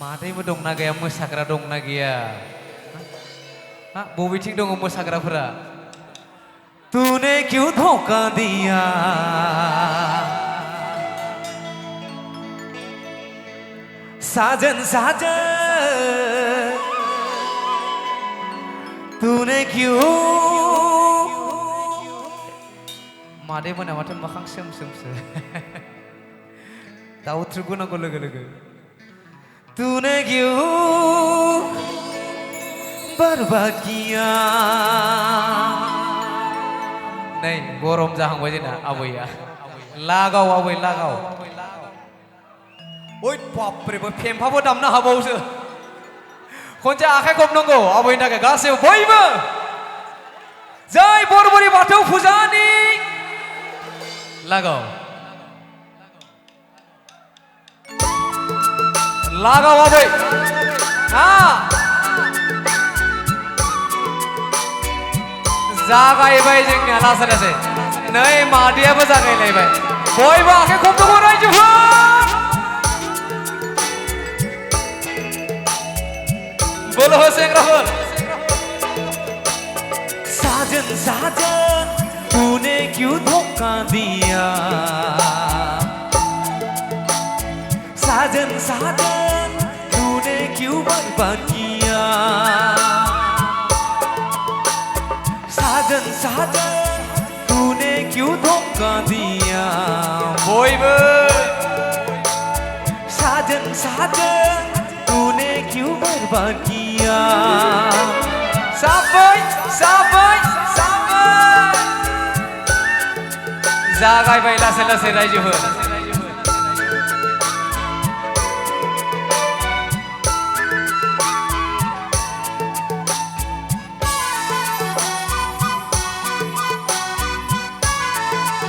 मादैबो दंना गैया मोसाग्रा दंना गैया हा बबेथिं दङ मोसाग्राफोरा तूने क्यों धोखा दिया साजन साजन तूने क्यों मादै मोना माथो मोखां सोम सोमसो दाउ थ्रुगुनांगौ लोगो लोगो तूने क्यों बर्बाद किया नै गरम जाहांबाय जोंना आबैया लागाव आबै लागाव ओइ बापरे फेम्फाबो दामनो हाबावोसो खनसे आखाइ खबनांगौ आबैनि थाखाय गासैबो बयबो जय बरबरी बाथौ फुजानि लागाव लागाव आबै हा जागायबाय जोंनिया लासै लासै नै मादैयाबो जागायलायबाय बयबो आखाइ खबनांगौ रायजोफोर बोलो हो सेंग्राफोर साजन साजन तूने क्यों धोखा दिया साजन साजन तूने क्यों बर्बाद किया साजन साजन तूने क्यों धोखा दिया बयबो साजन साजन तूने क्यों बर्बाद किया साबै साबै साबै जागायबाय लासै लासै रायजोफोर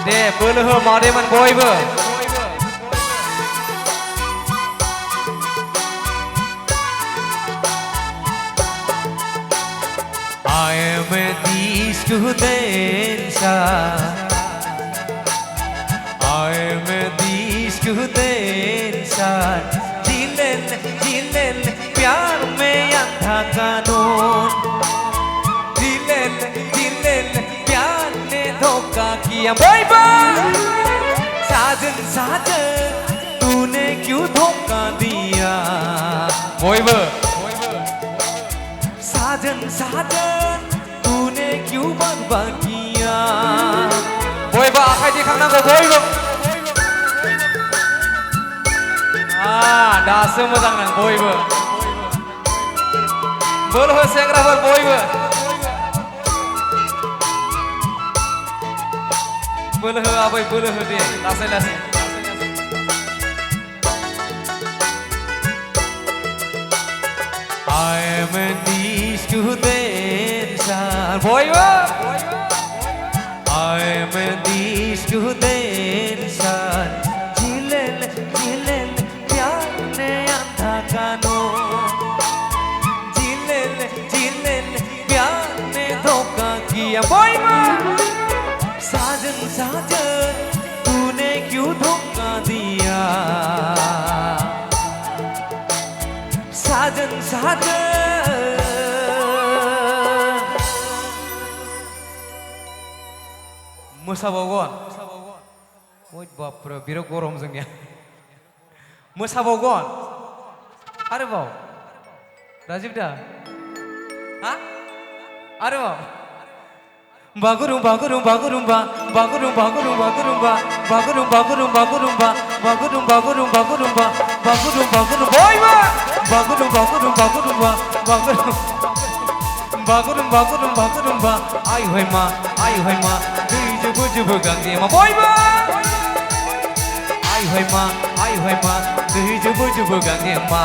दे बोलो हो मादैमोन बयबो I am a disco dancer I am a disco dancer जिलन जिलन प्यार में अंधा कानून जिलन जिलन प्यार ने धोखा किया बॉयबा साजन साजन तूने क्यों धोखा दिया बॉयबा साजन साजन तूने क्यों बर्बाद किया बयबो आखाइ दिखांनांगौ बयबो दासो मोजां नां बयबो बोलो हो सेंग्राफोर बयबो बोलो हो आबै बोलो हो दे लासै लासै I am a disco dancer bयबो I am a disco dancer जिलन जिलन प्यार ने अंधा कानून जिलन जिलन प्यार ने धोखा किया बयबो साजन साजन तूने क्यों धोखा दिया साजन साजन मोसाबावगोन ओइ बापरे बिराद गरम जोंनिया मोसाबावगोन आरोबाव राजिब दा हा आरोबाव बागुरुम बागुरुम बागुरुम्बा बागुरुम बागुरुम बागुरुम्बा बागुरुम बागुरुम बागुरुम्बा बागुरुम बागुरुम बागुरुम्बा बागुरुम बागुरुम बयबो बागुरुम बागुरुम बागुरुम्बा बागुरुम बागुरुम बागुरुम बागुरुम्बा आय होय मा दै जुबु जुबु गांजेमा बयबो आय होय मा दै जुबु जुबु गांजेमा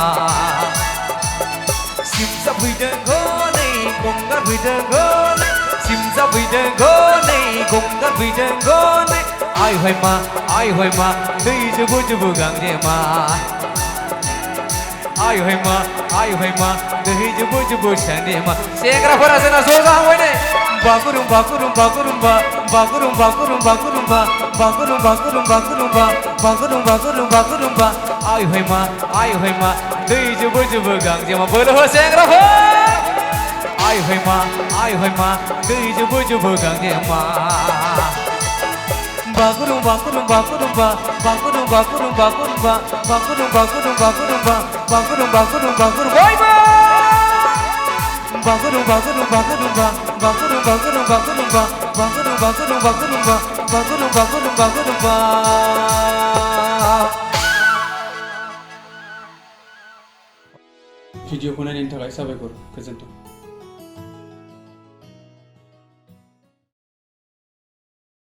सिमसा फैदों हनै गंगार फैदों हनै सिमसा फैदों हनै गंगार फैदों हनै आय होय मा दै जुबु जुबु गांजेमा आय होय मा दै जुबु जुबु सांजेमा सेंग्राफोरा जोंना ज' जाहांबाय नै बागुरुम बागुरुम बागुरुम्बा बागुरुम बागुरुम बागुरुम्बा बागुरुम बागुरुम बागुरुम्बा बागुरुम बागुरुम बागुरुम्बा आय होय मा दै जुबु जुबु गांजेमा बोलो हो सेंग्राफोर आय हय मा दै जुबु जुबु गांजेमा बागुरुम्बा गुरुम्बा गुरुम्बा बागुरुम्बा गुरुम्बा गुरुम्बा बागुरुम्बा गुरुम्बा गुरुम्बा बागुरुम्बा गुरुम्बा गुरुम्बा बयबो बागुरुम्बा गुरुम्बा गुरुम्बा बागुरुम्बा गुरुम्बा गुरुम्बा बागुरुम्बा गुरुम्बा गुरुम्बा बागुरुम्बा गुरुम्बा गुरुम्बा भिडिअखौ नायनायनि थाखाय साबायखर गोजोन्थों।